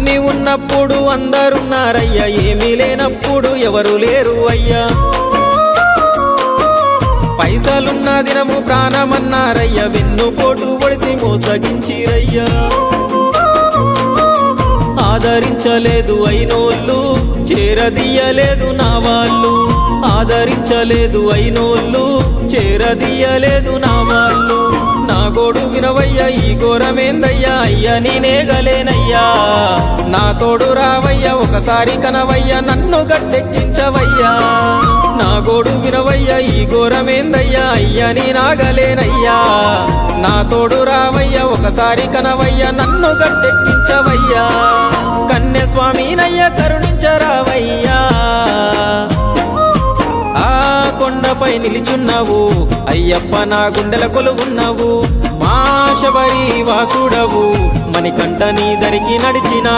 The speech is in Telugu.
అన్ని ఉన్నప్పుడు అందరున్నారయ్యా, ఏమీ లేనప్పుడు ఎవరు లేరు అయ్యా. పైసలున్న దినము ప్రాణమన్నారయ్యా, వెన్నుపోటు పొడిసి మోసగించిరయ్యా. ఆదరించలేదు అయినోళ్ళు, చేరదీయలేదు నా వాళ్ళు. ఆదరించలేదు అయినోళ్ళు, చేరదీయలేదు నా వాళ్ళు. నా గోడు వినవయ్యా, ఈ ఘోరమేందయ్యా, అయ్యా నేనేగలేనయ్యా. నా తోడు రావయ్యా, ఒకసారి కనవయ్యా, నన్ను గట్టెక్కించవయ్యా. నా గోడు వినవయ్యా, ఈ ఘోరమేందయ్యా, అయ్యా నేనాగలేనయ్యా. నా తోడు రావయ్యా, ఒకసారి కనవయ్యా, నన్ను గట్టెక్కించవయ్యా. కన్య స్వామినయ్యా, కరుణించరావయ్యా. ఆ కొండపై నిలిచున్నావు అయ్యప్ప, నా గుండెల కొలువున్నావు. మా శబరి వాసుడవు, మణికంఠ నీ దరికి నడిచిన